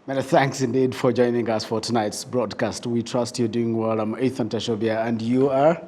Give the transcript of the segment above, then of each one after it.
Many thanks indeed for joining us for tonight's broadcast. We trust you're doing well. I'm Ethan Tashobia, and you are?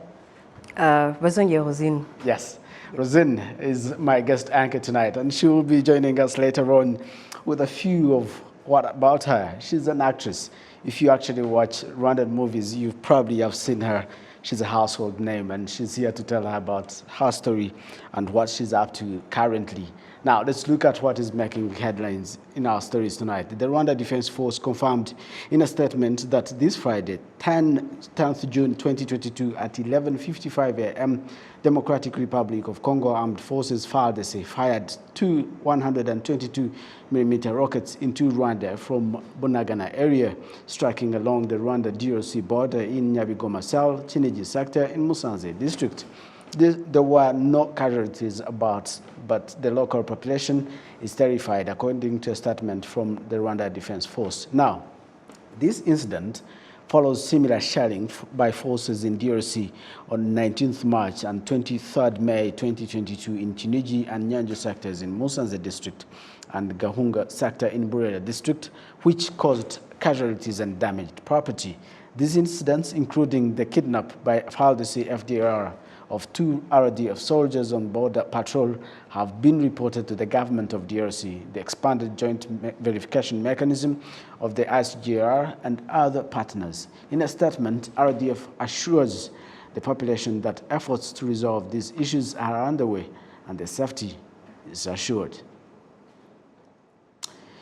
Bazonye Rosine. Yes, Rosine is my guest anchor tonight, and she will be joining us later on with a few of what about her. She's an actress. If you actually watch Rwandan movies, you probably have seen her. She's a household name, and she's here to tell her about her story and what she's up to currently. Now, let's look at what is making headlines in our stories tonight. The Rwanda Defense Force confirmed in a statement that this Friday, 10th June 2022 at 11:55 a.m., Democratic Republic of Congo Armed Forces FARDC fired two 122mm rockets into Rwanda from Bunagana area, striking along the Rwanda-DRC border in Nyabigoma Cell, Kinigi Sector in Musanze District. There were no casualties about, but the local population is terrified, according to a statement from the Rwanda Defense Force. Now, this incident follows similar shelling by forces in DRC on 19th March and 23rd May 2022 in Kinigi and Nyange sectors in Musanze District and Gahunga sector in Burera District, which caused casualties and damaged property. These incidents, including the kidnap by FARDC-FDLR of two RDF soldiers on border patrol, have been reported to the Government of DRC, the expanded joint verification mechanism of the ICGLR and other partners. In a statement, RDF assures the population that efforts to resolve these issues are underway and their safety is assured.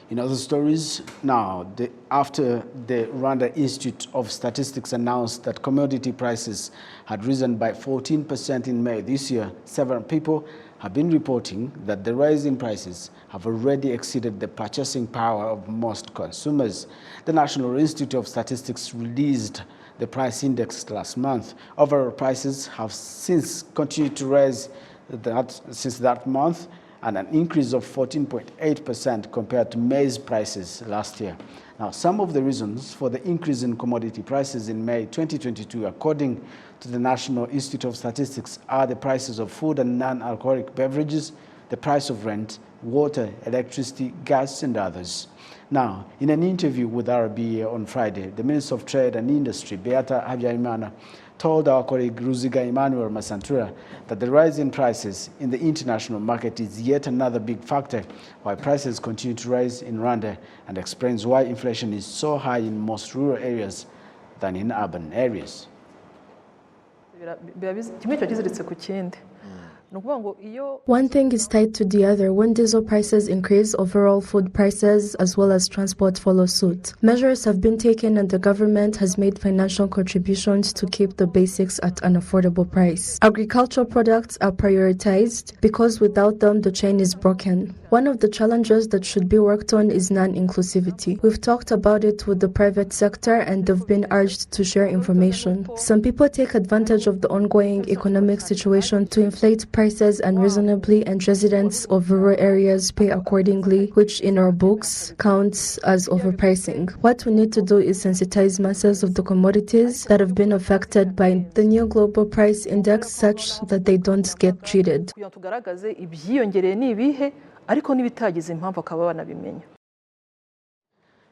In other stories, now, after the Rwanda Institute of Statistics announced that commodity prices had risen by 14% in May this year, several people have been reporting that the rise in prices have already exceeded the purchasing power of most consumers. The National Institute of Statistics released the price index last month. Overall prices have since continued to rise since that month, and an increase of 14.8% compared to maize prices last year. Now, some of the reasons for the increase in commodity prices in May 2022, according to the National Institute of Statistics, are the prices of food and non-alcoholic beverages, the price of rent, water, electricity, gas, and others. Now, in an interview with RBA on Friday, the Minister of Trade and Industry, Beata Habyarimana, told our colleague Ruziga Emmanuel Masantura that the rise in prices in the international market is yet another big factor why prices continue to rise in Rwanda, and explains why inflation is so high in most rural areas than in urban areas. One thing is tied to the other. When diesel prices increase, overall food prices as well as transport follow suit. Measures have been taken and the government has made financial contributions to keep the basics at an affordable price. Agricultural products are prioritized because without them the chain is broken. One of the challenges that should be worked on is non-inclusivity. We've talked about it with the private sector and they've been urged to share information. Some people take advantage of the ongoing economic situation to inflate prices unreasonably, and residents of rural areas pay accordingly, which in our books counts as overpricing. What we need to do is sensitize masses of the commodities that have been affected by the new global price index such that they don't get treated.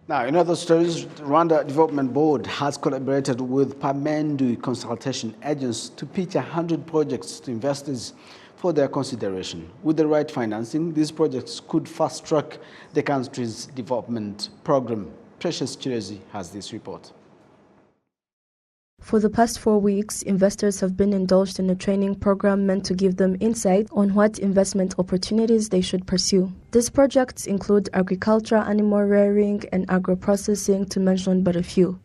Now, in other stories, the Rwanda Development Board has collaborated with Pamendu consultation agents to pitch 100 projects to investors for their consideration. With the right financing, these projects could fast-track the country's development program. Precious Chirezi has this report. For the past 4 weeks, investors have been indulged in a training program meant to give them insight on what investment opportunities they should pursue. These projects include agriculture, animal rearing, and agro-processing, to mention but a few.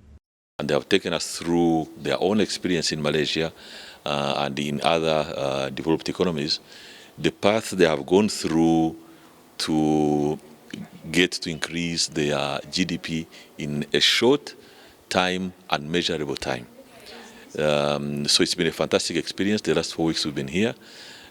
And they have taken us through their own experience in Malaysia and in other developed economies, the path they have gone through to get to increase their GDP in a short time and measurable time. So it's been a fantastic experience. The last 4 weeks we've been here.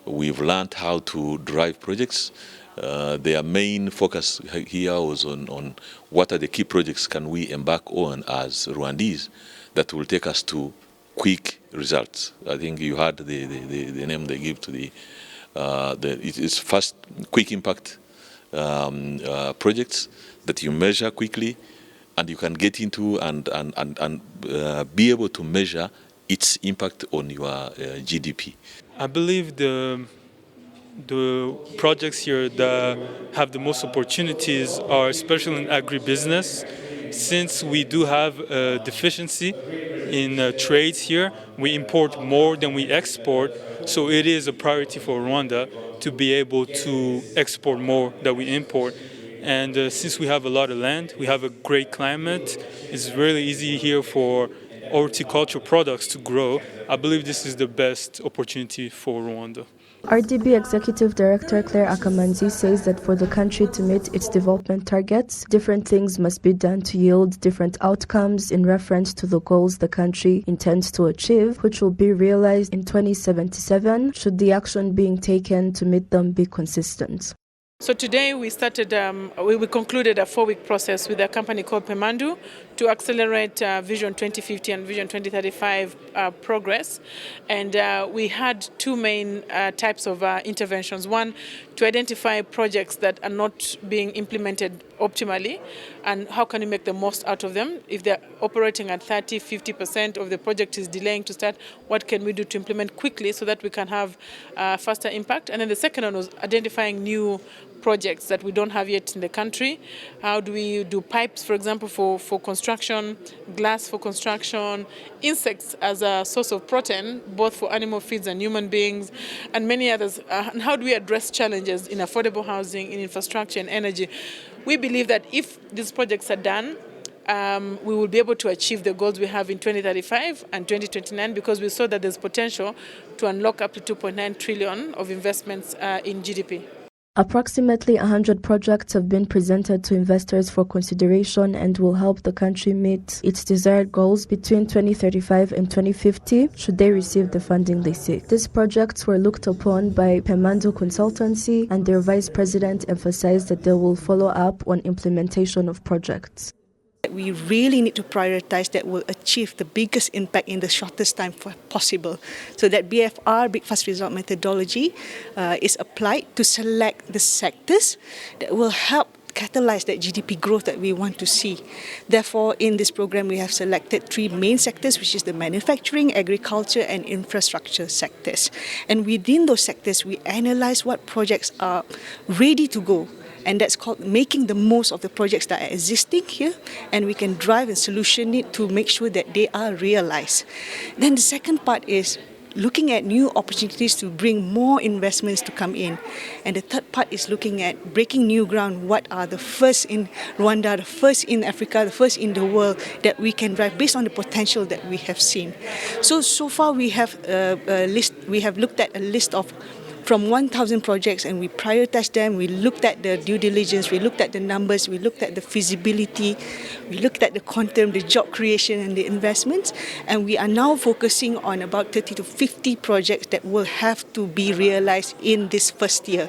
We've learned how to drive projects. Their main focus here was on what are the key projects can we embark on as Rwandese that will take us to quick results. I think you heard the name they give to it's fast, quick impact projects that you measure quickly, and you can get into and be able to measure its impact on your GDP. I believe the projects here that have the most opportunities are especially in agribusiness. Since we do have a deficiency in trades here, we import more than we export, so it is a priority for Rwanda to be able to export more than we import. And since we have a lot of land, we have a great climate, it's really easy here for horticultural products to grow. I believe this is the best opportunity for Rwanda. RDB Executive Director Claire Akamanzi says that for the country to meet its development targets, different things must be done to yield different outcomes in reference to the goals the country intends to achieve, which will be realized in 2077 should the action being taken to meet them be consistent. So today we started, we concluded a 4-week process with a company called Pemandu to accelerate Vision 2050 and Vision 2035 progress. And we had 2 main types of interventions. One, to identify projects that are not being implemented optimally and how can we make the most out of them. If they're operating at 30-50% of the project is delaying to start, what can we do to implement quickly so that we can have faster impact? And then the second one was identifying new projects that we don't have yet in the country. How do we do pipes, for example, for construction, glass for construction, insects as a source of protein, both for animal feeds and human beings, and many others. And how do we address challenges in affordable housing, in infrastructure and energy? We believe that if these projects are done, we will be able to achieve the goals we have in 2035 and 2029 because we saw that there's potential to unlock up to 2.9 trillion of investments in GDP. Approximately 100 projects have been presented to investors for consideration and will help the country meet its desired goals between 2035 and 2050 should they receive the funding they seek. These projects were looked upon by Pemandu Consultancy, and their vice president emphasized that they will follow up on implementation of projects. We really need to prioritize that will achieve the biggest impact in the shortest time possible. So that BFR, Big Fast Result methodology, is applied to select the sectors that will help catalyze that GDP growth that we want to see. Therefore, in this program, we have selected 3 main sectors, which is the manufacturing, agriculture, and infrastructure sectors. And within those sectors, we analyze what projects are ready to go. And that's called making the most of the projects that are existing here, and we can drive and solution it to make sure that they are realized. Then the second part is looking at new opportunities to bring more investments to come in. And the third part is looking at breaking new ground. What are the first in Rwanda, the first in Africa, the first in the world that we can drive based on the potential that we have seen. So far we have looked at a list of from 1,000 projects, and we prioritized them. We looked at the due diligence, we looked at the numbers, we looked at the feasibility, we looked at the quantum, the job creation and the investments, and we are now focusing on about 30 to 50 projects that will have to be realized in this first year.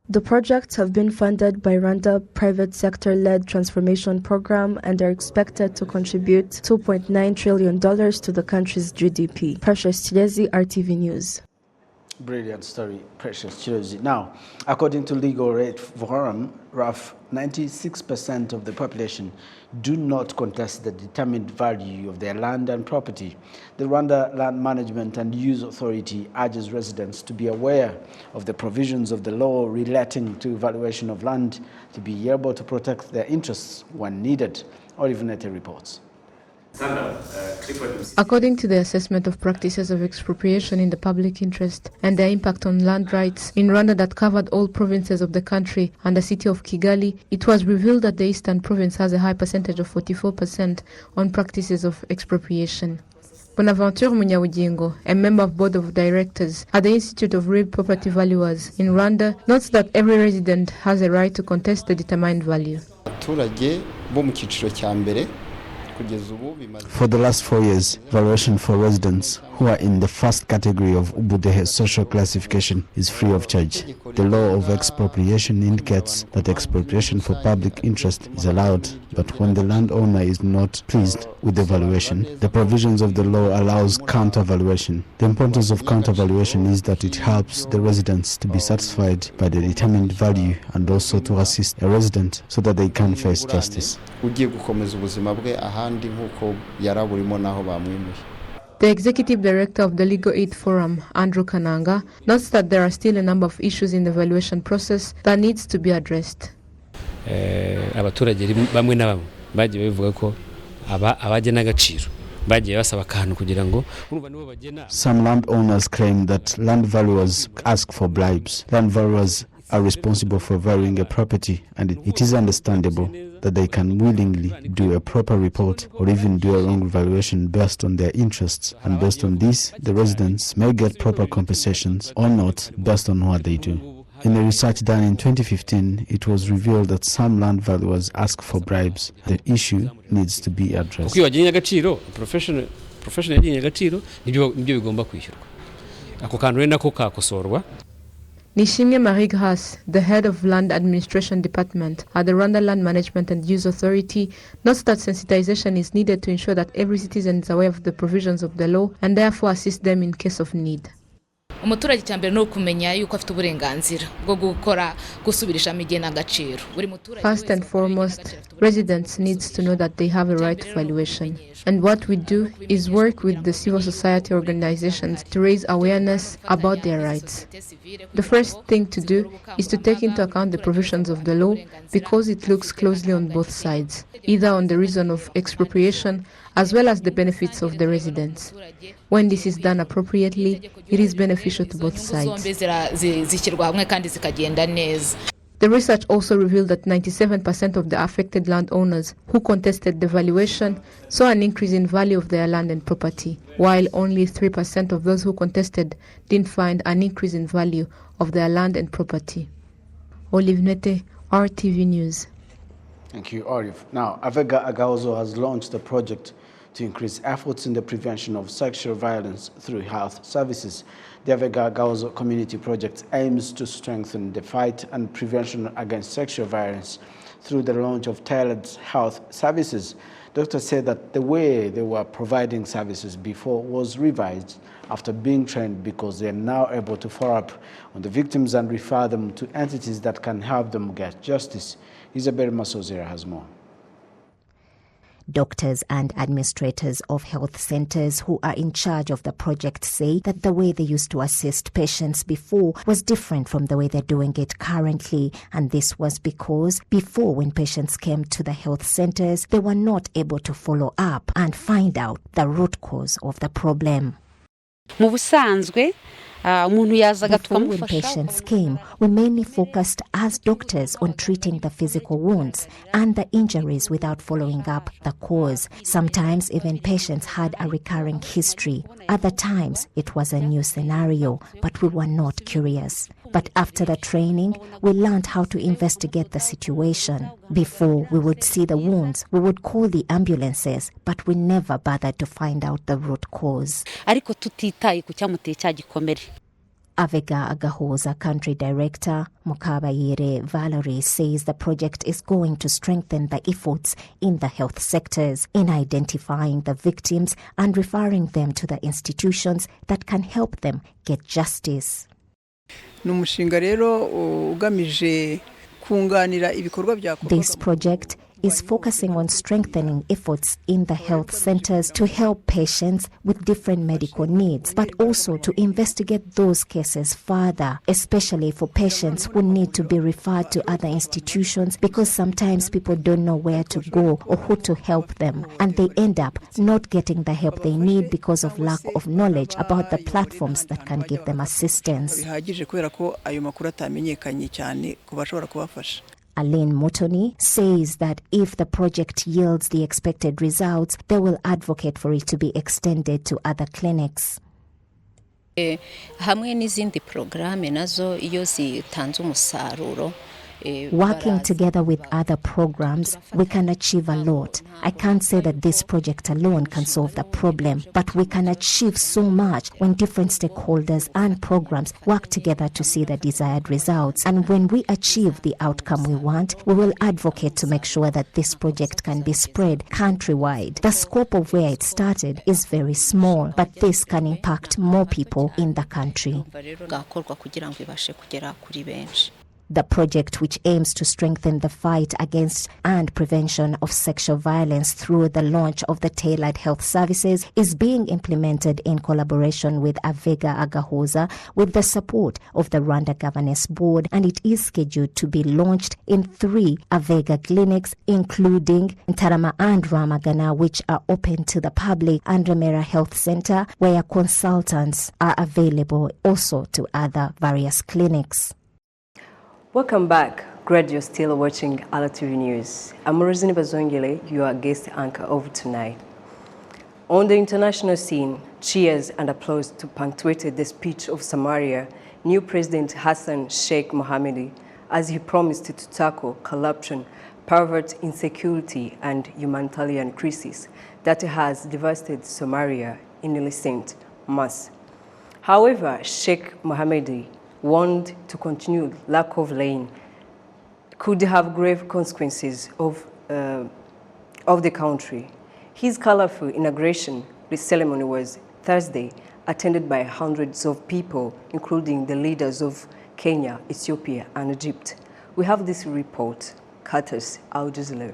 The projects have been funded by Rwanda private sector-led transformation program and are expected to contribute $2.9 trillion to the country's GDP. Precious Chilezi, RTV News. Brilliant story, Precious Chilezi. Now, according to Legal Aid Forum, RAF, 96% of the population do not contest the determined value of their land and property. The Rwanda Land Management and Use Authority urges residents to be aware of the provisions of the law relating to valuation of land to be able to protect their interests when needed. Olivinete reports. According to the assessment of practices of expropriation in the public interest and their impact on land rights in Rwanda that covered all provinces of the country and the city of Kigali, it was revealed that the Eastern Province has a high percentage of 44% on practices of expropriation. Bonaventure Munyabugingo, a member of Board of Directors at the Institute of Real Property Valuers in Rwanda, notes that every resident has a right to contest the determined value. For the last 4 years, valuation for residents who are in the first category of Ubudehe social classification is free of charge. The law of expropriation indicates that expropriation for public interest is allowed, but when the landowner is not pleased with the valuation, the provisions of the law allows counter-valuation. The importance of counter-valuation is that it helps the residents to be satisfied by the determined value and also to assist a resident so that they can face justice. The executive director of the Legal Aid Forum, Andrew Kananga, notes that there are still a number of issues in the valuation process that needs to be addressed. Abaturage bamwe na bamwe bagiye bavuga ko abagena agaciro bagiye basaba akantu kugira ngo Some landowners claim that land valuers ask for bribes. Land valuers are responsible for valuing a property, and it is understandable that they can willingly do a proper report or even do a wrong valuation based on their interests, and based on this, the residents may get proper compensations or not based on what they do. In a research done in 2015, it was revealed that some land valuers ask for bribes. The issue needs to be addressed. Professional yagenya agaciro nibyo bigomba kwishyurwa. Ako kantu rero nako kakosorwa. Nishimwe Marie Grace, the head of Land Administration Department at the Rwanda Land Management and Use Authority, notes that sensitization is needed to ensure that every citizen is aware of the provisions of the law and therefore assist them in case of need. Umuturage cyambere no kumenya yuko afite uburenganzira bwo gukora gusubirisha migena agaciro. First and foremost, residents needs to know that they have a right to valuation. And what we do is work with the civil society organizations to raise awareness about their rights. The first thing to do is to take into account the provisions of the law because it looks closely on both sides, either on the reason of expropriation as well as the benefits of the residents. When this is done appropriately, it is beneficial to both sides. The research also revealed that 97% of the affected landowners who contested the valuation saw an increase in value of their land and property, while only 3% of those who contested didn't find an increase in value of their land and property. Olive Nete, RTV News. Thank you, Olive. Now, Avega Agaozo has launched a project to increase efforts in the prevention of sexual violence through health services. The Avega Agaozo Community Project aims to strengthen the fight and prevention against sexual violence through the launch of tailored health services. Doctors said that the way they were providing services before was revised after being trained because they are now able to follow up on the victims and refer them to entities that can help them get justice. Isabel Masozera has more. Doctors and administrators of health centers who are in charge of the project say that the way they used to assist patients before was different from the way they're doing it currently. And this was because before, when patients came to the health centers, they were not able to follow up and find out the root cause of the problem. Before, when patients came, we mainly focused as doctors on treating the physical wounds and the injuries without following up the cause. Sometimes even patients had a recurring history. Other times it was a new scenario, but we were not curious. But after the training, we learned how to investigate the situation. Before, we would see the wounds, we would call the ambulances, but we never bothered to find out the root cause. Avega Agahoza Country Director Mukabayire Valerie says the project is going to strengthen the efforts in the health sectors in identifying the victims and referring them to the institutions that can help them get justice. This project is focusing on strengthening efforts in the health centers to help patients with different medical needs, but also to investigate those cases further, especially for patients who need to be referred to other institutions because sometimes people don't know where to go or who to help them, and they end up not getting the help they need because of lack of knowledge about the platforms that can give them assistance. Aline Motoni says that if the project yields the expected results, they will advocate for it to be extended to other clinics. Hamwe n'izindi programme nazo iyo zitanze umusaruro Working together with other programs, we can achieve a lot. I can't say that this project alone can solve the problem, but we can achieve so much when different stakeholders and programs work together to see the desired results. And when we achieve the outcome we want, we will advocate to make sure that this project can be spread countrywide. The scope of where it started is very small, but this can impact more people in the country. The project, which aims to strengthen the fight against and prevention of sexual violence through the launch of the tailored health services, is being implemented in collaboration with Avega Agahoza with the support of the Rwanda Governance Board, and it is scheduled to be launched in 3 Avega clinics, including Ntarama and Rwamagana, which are open to the public, and Remera Health Center, where consultants are available also to other various clinics. Welcome back. Glad you're still watching RwandaTV News. I'm Rosine Bazongele, your guest anchor of tonight. On the international scene, cheers and applause to punctuated the speech of Somalia, new President Hassan Sheikh Mohammed, as he promised to tackle corruption, poverty, insecurity, and humanitarian crisis that has devastated Somalia in recent months. However, Sheikh Mohammed warned to continue lack of rain could have grave consequences of the country. His colorful inauguration ceremony was Thursday, attended by hundreds of people, including the leaders of Kenya, Ethiopia, and Egypt. We have this report, Curtis Al-Jazila.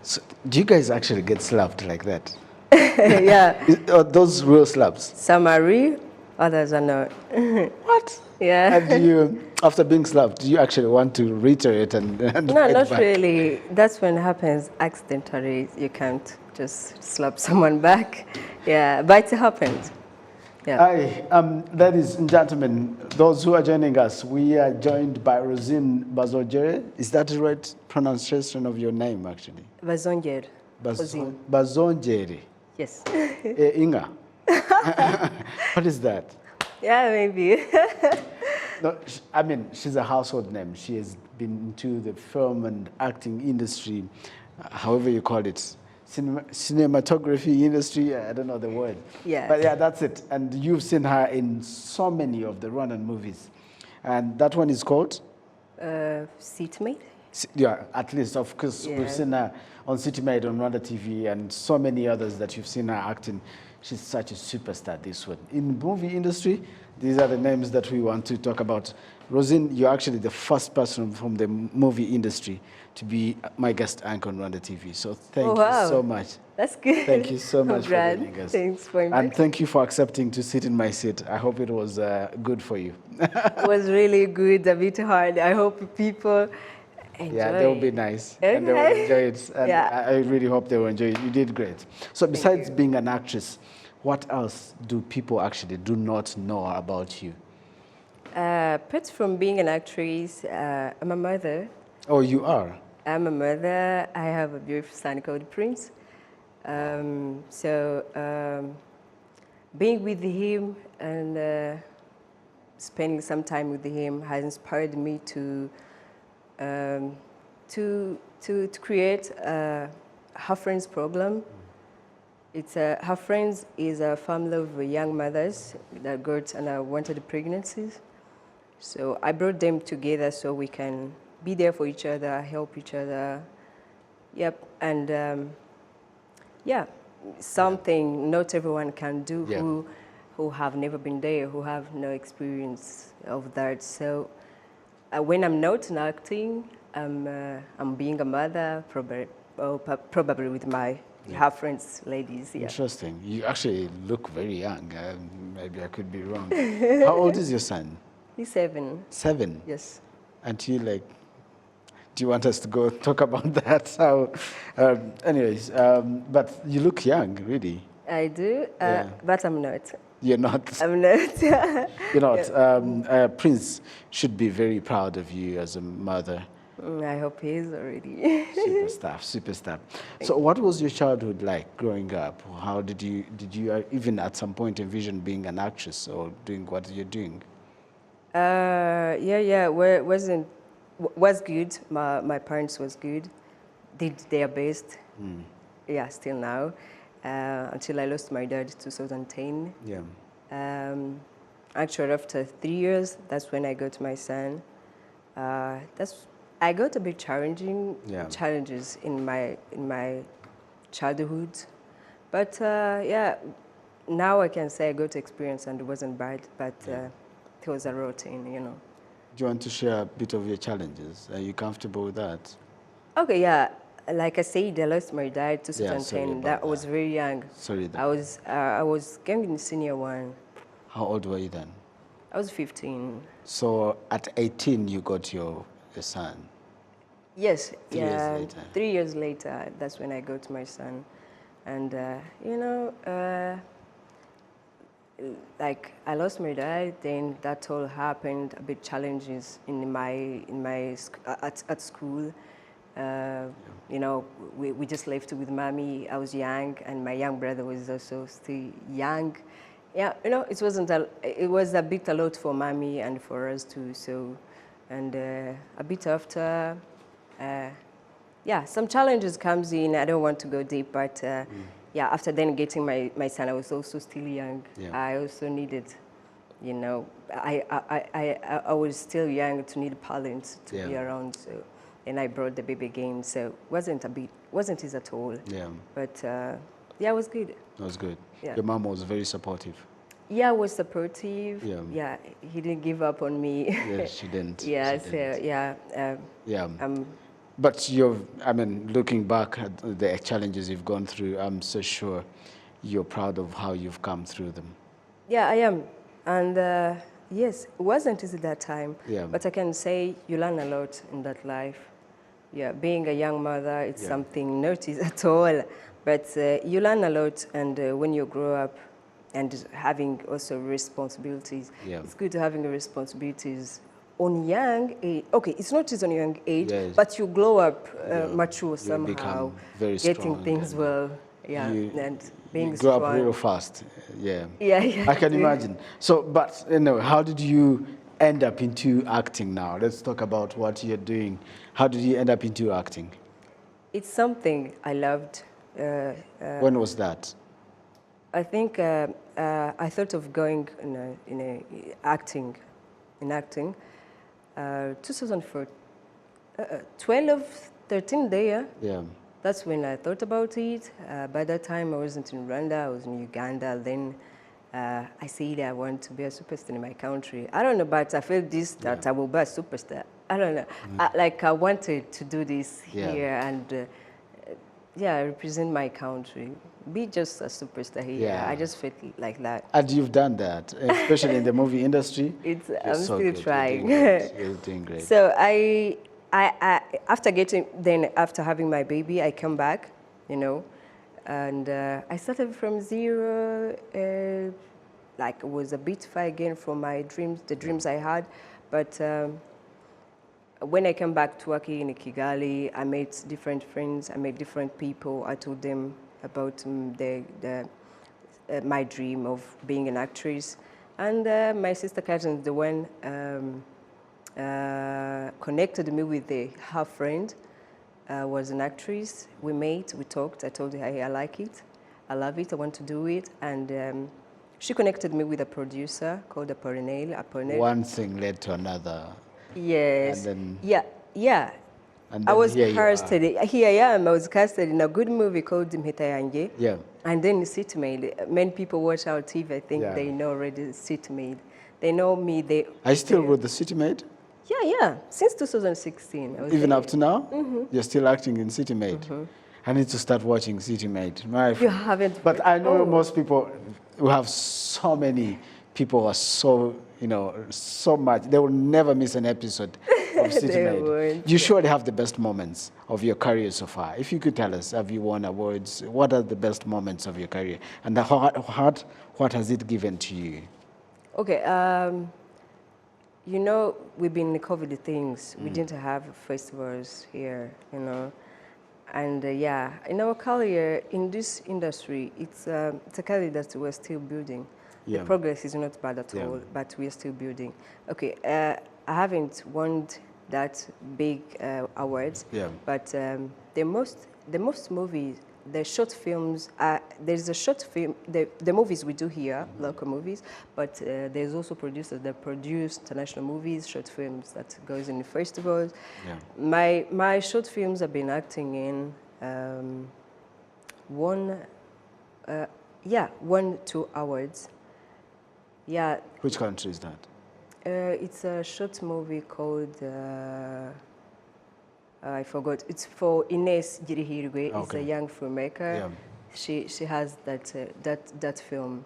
So, do you guys actually get slapped like that? Yeah. Are those real slaps? Some are real, others are not. What? Yeah. And do you, after being slapped, do you actually want to reiterate and no, not back? Really. That's when it happens accidentally. You can't just slap someone back. Yeah, but it happened. Yeah. Hi, ladies and gentlemen, those who are joining us, we are joined by Rosine Bazongere. Is that the right pronunciation of your name, actually? Bazongere. Bazongere. Yes. Inga. What is that? Yeah, maybe. No, I mean, she's a household name. She has been into the film and acting industry, however you call it. Cinematography industry, I don't know the word. Yeah. But yeah, that's it. And you've seen her in so many of the Rwandan movies. And that one is called? Seatmate? Yeah, at least, of course, yeah. We've seen her on CityMate, on RwandaTV, and so many others that you've seen her acting. She's such a superstar, this one. In the movie industry, these are the names that we want to talk about. Rosine, you're actually the first person from the movie industry to be my guest anchor on RwandaTV. So thank you so much. That's good. Thank you so much for joining us. Thanks for inviting. And thank you for accepting to sit in my seat. I hope it was good for you. It was really good, a bit hard. I hope people enjoy. Yeah, they'll be nice. Okay. And they will enjoy it. And yeah. I really hope they will enjoy it. You did great. So besides being an actress, what else do people actually do not know about you? Apart from being an actress, I'm a mother. Oh, you are? I'm a mother. I have a beautiful son called Prince. Being with him and spending some time with him has inspired me to create Her Friends program. It's Her Friends is a family of young mothers that got unwanted pregnancies. So I brought them together so we can be there for each other, help each other. Yep, and yeah, something not everyone can do who have never been there, who have no experience of that. So when I'm not in acting, I'm being a mother, probably with my Her Friends ladies. Yeah. Interesting. You actually look very young. Maybe I could be wrong. How old is your son? He's 7. 7? Yes. And you like, do you want us to go talk about that? How, anyways, but you look young, really. I do, but I'm not. You're not? I'm not. You're not. Prince should be very proud of you as a mother. I hope he is already. Super stuff. So what was your childhood like growing up? How did you even at some point envision being an actress or doing what you're doing? Was good. My parents was good, did their best. Yeah, still now, until I lost my dad in 2010. Yeah. Actually, after 3 years, that's when I got my son. I got a bit challenging challenges in my childhood, but yeah, now I can say I got experience and it wasn't bad, but it was a routine, you know. Do you want to share a bit of your challenges? Are you comfortable with that? Okay, yeah. Like I said, I lost my dad in 2010. sorry about That was very young. Sorry. I was going in senior one. How old were you then? I was 15. So at 18, you got your son? Yes, 3 years later. 3 years later, that's when I got my son. And, you know, like I lost my dad, then that all happened, a bit challenges at school. You know, we just left with mommy. I was young, and my young brother was also still young. Yeah, you know, it was a bit a lot for mommy and for us too. So, and a bit after, yeah, some challenges comes in. I don't want to go deep, but yeah, after then getting my son, I was also still young. Yeah. I also needed, you know, I was still young to need parents to be around. So, and I brought the baby again. So wasn't easy at all. Yeah. But yeah, it was good. It was good. Yeah. Your mom was very supportive. Yeah, was supportive. Yeah. Yeah, he didn't give up on me. Yeah, she didn't. Yeah, she so didn't. yeah. Yeah. But I mean, looking back at the challenges you've gone through, I'm so sure you're proud of how you've come through them. Yeah, I am. And yes, it wasn't easy that time. Yeah. But I can say you learn a lot in that life. Yeah, being a young mother, it's something not easy at all. But you learn a lot, and when you grow up and having also responsibilities, it's good to having responsibilities on young age. Okay, it's not just on young age, but you grow up mature somehow, very getting things well. Yeah, and being strong. Grow up real fast. Yeah. Yeah. I can imagine. So, but you know, how did you end up into acting now? Let's talk about what you're doing. How did you end up into acting? It's something I loved. When was that? I think I thought of going in acting. 2004, 12, 13 there. Yeah. That's when I thought about it. By that time, I wasn't in Rwanda, I was in Uganda. Then I said I want to be a superstar in my country. I don't know, but I felt that I will be a superstar. I don't know. I wanted to do this here and represent my country. Be just a superstar here. Yeah. I just felt like that. And you've done that, especially in the movie industry. I'm so still trying. You're doing great. So I after having my baby, I come back, you know, and I started from zero. Like it was a bit far again from my dreams, the dreams I had, but. When I came back to working in Kigali, I met different friends, I met different people. I told them about my dream of being an actress. And my sister cousin, the one connected me with her friend, was an actress. We met, we talked. I told her, hey, I like it, I love it, I want to do it. And she connected me with a producer called Apollinaire. One thing led to another. Yes. And then, yeah. And I was casted. Here I am. I was casted in a good movie called Nyange. Yeah. And then City Maid. Many people watch our TV. I think they know already City Maid. They know me. Are you still with the City Maid? Yeah. Since 2016. Even up to now? Mm-hmm. You're still acting in City Maid? Mm-hmm. I need to start watching City Maid. You haven't. But I know most people who have so many people are so, you know, so much. They will never miss an episode of City Maid. You surely have the best moments of your career so far. If you could tell us, have you won awards? What are the best moments of your career? And what has it given to you? Okay, you know, we've been in COVID things. We didn't have festivals here, you know. And in our career in this industry, it's a career that we're still building. The progress is not bad at all, but we are still building. Okay, I haven't won that big awards, but the most movies, the short films, there's a short film, the movies we do here, local movies, but there's also producers that produce international movies, short films that goes in the festivals. My short films I've been acting in, won 2 awards. Yeah. Which country is that? It's a short movie called, I forgot. It's for Ines Girihirwe. It's a young filmmaker. She has that film.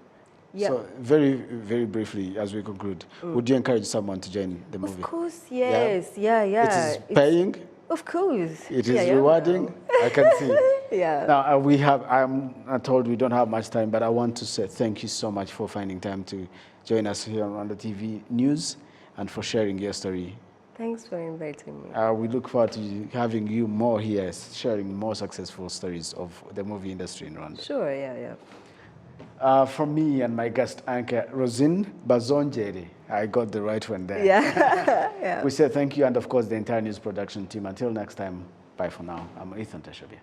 Yeah. So very briefly, as we conclude, would you encourage someone to join the movie? Of course, yes. Yeah. It is paying. Of course. It is rewarding. I can see. Now I'm told we don't have much time, but I want to say thank you so much for finding time to join us here on RwandaTV News and for sharing your story. Thanks for inviting me. We look forward to having you more here, sharing more successful stories of the movie industry in Rwanda. Sure, yeah. From me and my guest anchor, Rosine Bazongere. I got the right one there. Yeah. We say thank you, and of course the entire news production team. Until next time, bye for now. I'm Ethan Tashabia.